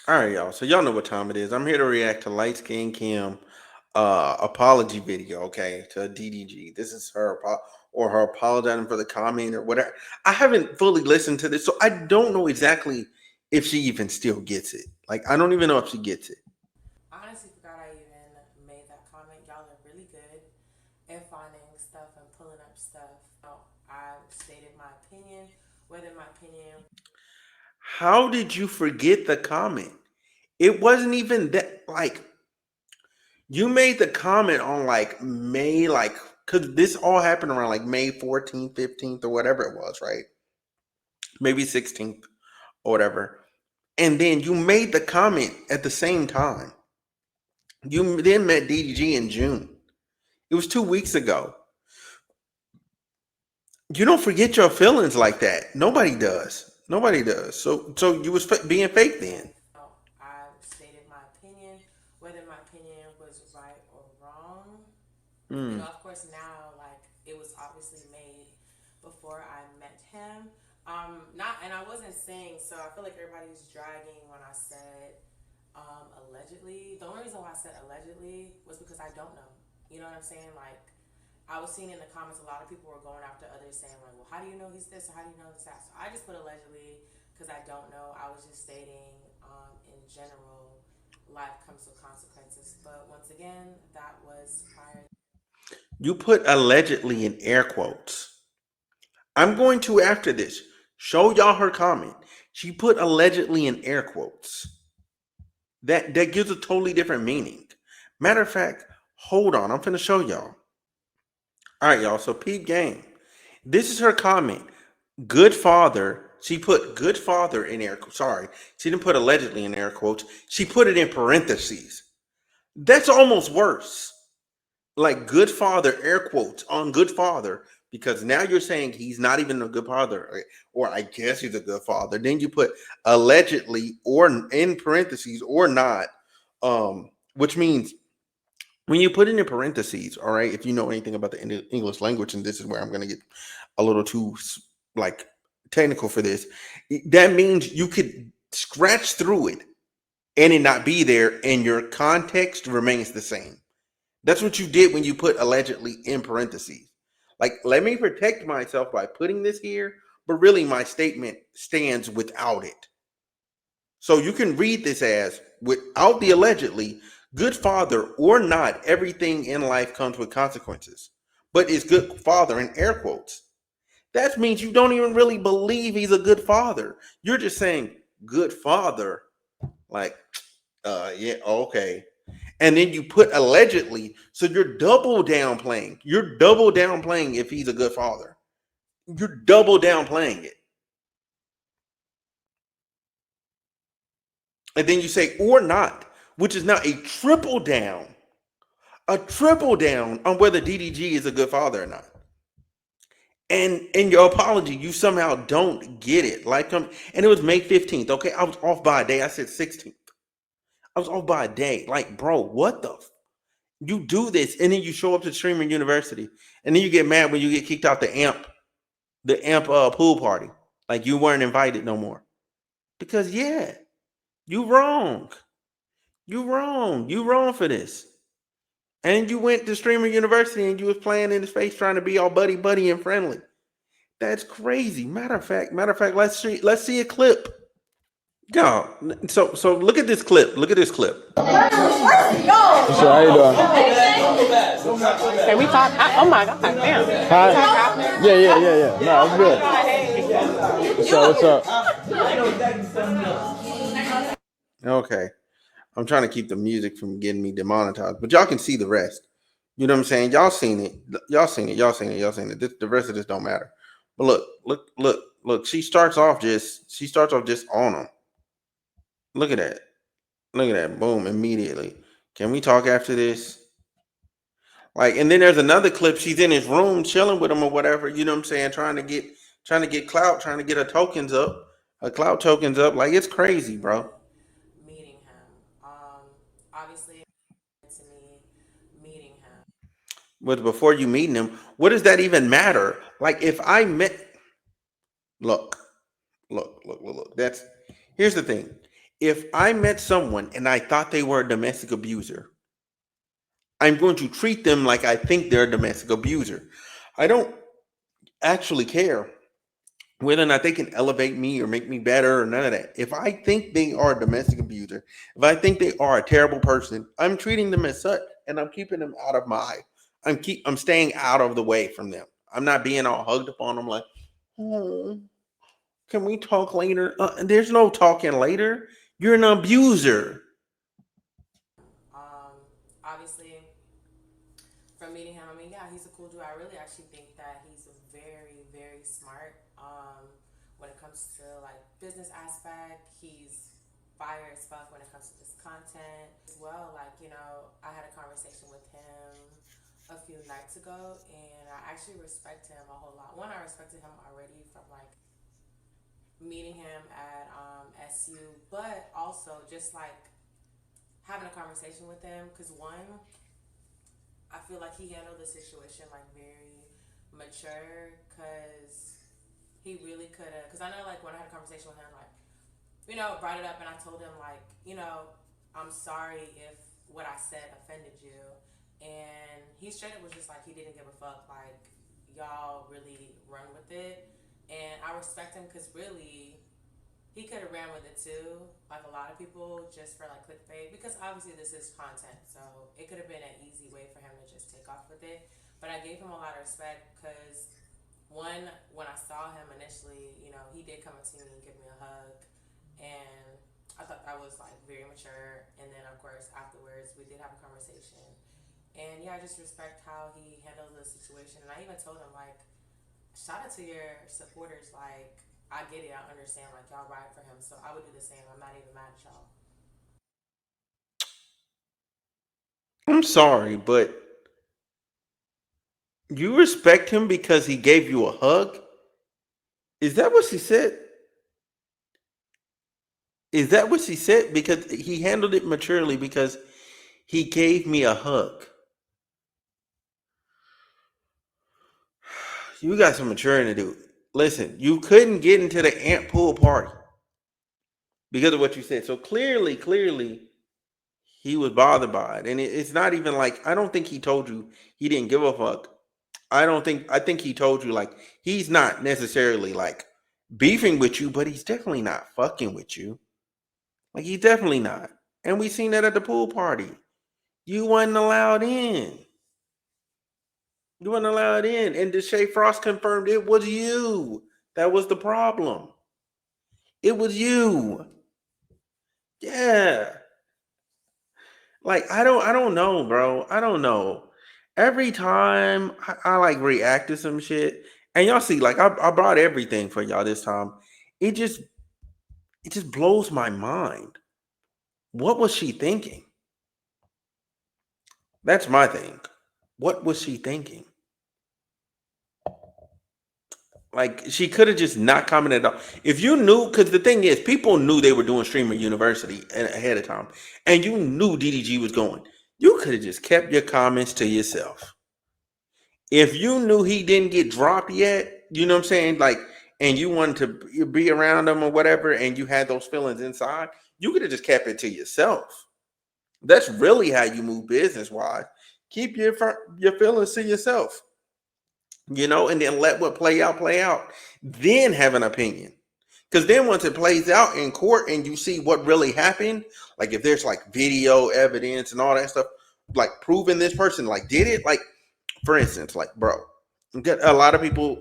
All right, y'all. So y'all know what time it is. I'm here to react to Lightskinkim apology video, okay, to DDG. This is or her apologizing for the comment or whatever. I haven't fully listened to this, so I don't know exactly if she even still gets it. Like, I don't even know if she gets it. I honestly forgot I even made that comment. Y'all are really good at finding stuff and pulling up stuff. I stated my opinion, whether my opinion. How did you forget the comment? It wasn't even that, like, you made the comment on like May, like, because this all happened around like May 14th, 15th, or whatever it was, right? Maybe 16th or whatever. And then you made the comment at the same time. You then met DDG in June. It was 2 weeks ago. You don't forget your feelings like that. Nobody does. Nobody does. So you was being fake then. I stated my opinion, whether my opinion was right or wrong. Hmm. Of course, now, like, it was obviously made before I met him. Not, and I wasn't saying, so I feel like everybody's dragging when I said allegedly. The only reason why I said allegedly was because I don't know. You know what I'm saying? Like, I was seeing in the comments a lot of people were going after others saying, like, well, how do you know he's this or how do you know he's that? So I just put allegedly because I don't know. I was just stating in general, life comes with consequences. But once again, that was prior. You put allegedly in air quotes. I'm going to, after this, show y'all her comment. She put allegedly in air quotes. That gives a totally different meaning. Matter of fact, hold on. I'm finna show y'all. All right, y'all. So peep game. This is her comment. Good father. She put good father in air. Sorry, she didn't put allegedly in air quotes. She put it in parentheses. That's almost worse. Like good father, air quotes on good father, because now you're saying he's not even a good father, or I guess he's a good father. Then you put allegedly or in parentheses or not, which means when you put it in parentheses, all right, if you know anything about the English language, and this is where I'm going to get a little too like technical for this, that means you could scratch through it and it not be there, and your context remains the same. That's what you did when you put allegedly in parentheses. Like, let me protect myself by putting this here, but really my statement stands without it. So you can read this as without the allegedly, good father or not, everything in life comes with consequences. But it's good father in air quotes. That means you don't even really believe he's a good father. You're just saying good father, like, yeah, okay. And then you put allegedly, so you're double downplaying. You're double downplaying if he's a good father. You're double downplaying it. And then you say or not, which is now a triple down on whether DDG is a good father or not. And in your apology, you somehow don't get it. Like, and it was May 15th. Okay, I was off by a day. I said 16th. I was off by a day. Like, bro, what the? You do this, and then you show up to Streaming University, and then you get mad when you get kicked out the amp pool party. Like you weren't invited no more. Because yeah, you wrong. You wrong. You wrong for this. And you went to Streamer University and you was playing in the space trying to be all buddy buddy and friendly. That's crazy. Matter of fact, let's see a clip. Yo, so look at this clip. Look at this clip. So how you doing? Can we talk? Oh my God, damn. Hi. Yeah. No, it's good. What's up? Okay. I'm trying to keep the music from getting me demonetized, but y'all can see the rest. You know what I'm saying? Y'all seen it. Y'all seen it. Y'all seen it. Y'all seen it. The rest of this don't matter. But look. She starts off just on them. Look at that. Look at that. Boom. Immediately. Can we talk after this? Like, and then there's another clip. She's in his room chilling with him or whatever. You know what I'm saying? Trying to get clout, trying to get her clout tokens up. Like, it's crazy, bro. Meeting him. Obviously, to me, meeting him. But before you meeting him, what does that even matter? Like, if I met, look, look. That's here's the thing. If I met someone and I thought they were a domestic abuser, I'm going to treat them like I think they're a domestic abuser. I don't actually care whether or not they can elevate me or make me better or none of that. If I think they are a domestic abuser, if I think they are a terrible person, I'm treating them as such and I'm keeping them out of my eye. I'm staying out of the way from them. I'm not being all hugged up on them like, oh, can we talk later? There's no talking later. You're an abuser. Obviously, from meeting him, I mean, yeah, he's a cool dude. I really actually think that he's very, very smart. When it comes to like business aspect, he's fire as fuck when it comes to this content as well. Like, you know, I had a conversation with him a few nights ago, and I actually respect him a whole lot. One, I respected him already from like meeting him at SU, but also just like having a conversation with him because one, I feel like he handled the situation like very mature because he really could have. Because I know like when I had a conversation with him, like, you know, brought it up and I told him like, you know, I'm sorry if what I said offended you. And he straight up was just like, he didn't give a fuck. Like, y'all really run with it. And I respect him because really, he could have ran with it too, like a lot of people, just for like clickbait. Because obviously this is content, so it could have been an easy way for him to just take off with it. But I gave him a lot of respect because one, when I saw him initially, you know, he did come up to me and give me a hug, and I thought that was like very mature. And then of course afterwards we did have a conversation, and yeah, I just respect how he handled the situation. And I even told him like, shout out to your supporters, like I get it, I understand, like y'all ride for him, so I would do the same. I'm not even mad at y'all. I'm sorry, but you respect him because he gave you a hug? Is that what she said? Is that what she said? Because he handled it maturely because he gave me a hug. You got some maturing to do. Listen, you couldn't get into the ant pool party because of what you said. So clearly, he was bothered by it. And it's not even like, I don't think he told you he didn't give a fuck. I think he told you like, he's not necessarily like beefing with you, but he's definitely not fucking with you. Like, he's definitely not. And we seen that at the pool party. You wasn't allowed in. You weren't allowed in. And Deshae Frost confirmed it was you. That was the problem. It was you. Yeah. Like, I don't know, bro. I don't know. Every time I like react to some shit, and y'all see, like I brought everything for y'all this time. It just it just blows my mind. What was she thinking? That's my thing. What was she thinking? Like, she could have just not commented at all. If you knew, because the thing is, people knew they were doing Streamer University ahead of time, and you knew DDG was going. You could have just kept your comments to yourself. If you knew he didn't get dropped yet, you know what I'm saying? Like, and you wanted to be around him or whatever, and you had those feelings inside, you could have just kept it to yourself. That's really how you move business wise. Keep your feelings to yourself, you know, and then let what play out, then have an opinion. Because then once it plays out in court and you see what really happened, like if there's like video evidence and all that stuff, like proving this person like did it, like for instance, like bro, get a lot of people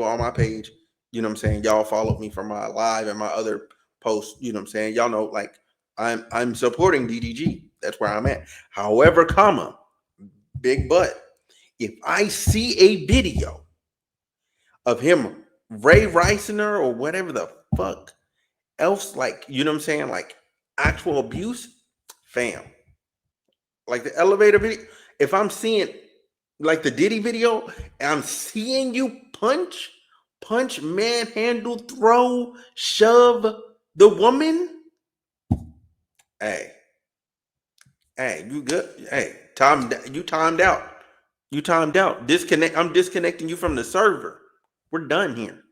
on my page, you know what I'm saying? Y'all followed me from my live and my other posts, you know what I'm saying? Y'all know like I'm supporting DDG. That's where I'm at. However, comma, big but if I see a video of him Ray Reisinger or whatever the fuck else, like, you know what I'm saying? Like actual abuse, fam. Like the elevator video, if I'm seeing like the Diddy video, and I'm seeing you punch, manhandle, throw, shove the woman. Hey, hey, you good? Hey, you timed out. You timed out. Disconnect. I'm disconnecting you from the server. We're done here.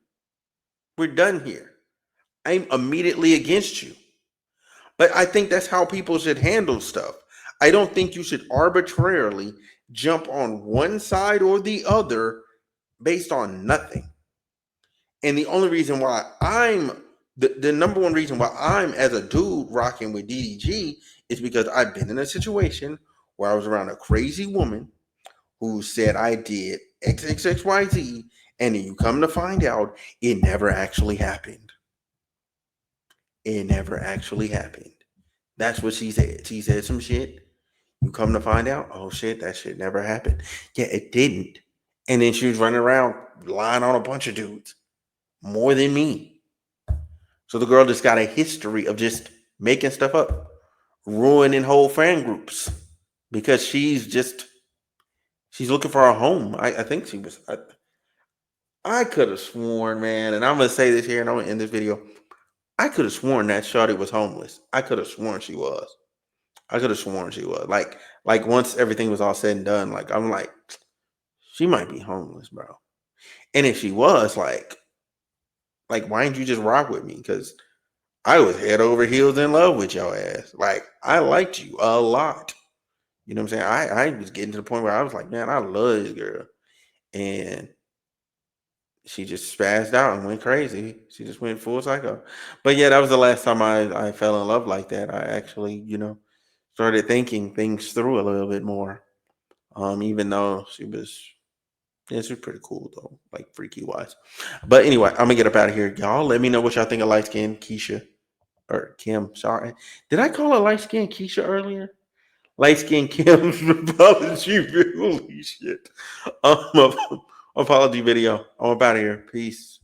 We're done here. I'm immediately against you. But I think that's how people should handle stuff. I don't think you should arbitrarily jump on one side or the other based on nothing. And the only reason why the number one reason why I'm as a dude rocking with DDG is because I've been in a situation where I was around a crazy woman who said I did XXXYZ, and then you come to find out it never actually happened. It never actually happened. That's what she said. She said some shit. You come to find out, oh shit, that shit never happened. Yeah, it didn't. And then she was running around lying on a bunch of dudes, more than me. So the girl just got a history of just making stuff up, ruining whole fan groups because she's looking for a home. I think she was. I could have sworn, man, and I'm gonna say this here, and I'm gonna end this video. I could have sworn that Shawty was homeless. I could have sworn she was. I could have sworn she was. Like once everything was all said and done, like I'm like, she might be homeless, bro. And if she was, like why didn't you just rock with me? Because I was head over heels in love with your ass. Like I liked you a lot. You know what I'm saying? I was getting to the point where I was like, man, I love this girl. And she just spazzed out and went crazy. She just went full psycho. But yeah, that was the last time I fell in love like that. I actually, started thinking things through a little bit more. Even though she was pretty cool though, like freaky wise. But anyway, I'm gonna get up out of here. Y'all let me know what y'all think of light skin Keisha or Kim. Sorry. Did I call her light skin Keisha earlier? Light skin Kim's apology. Holy shit. Um, apology video. I'm up out of here. Peace.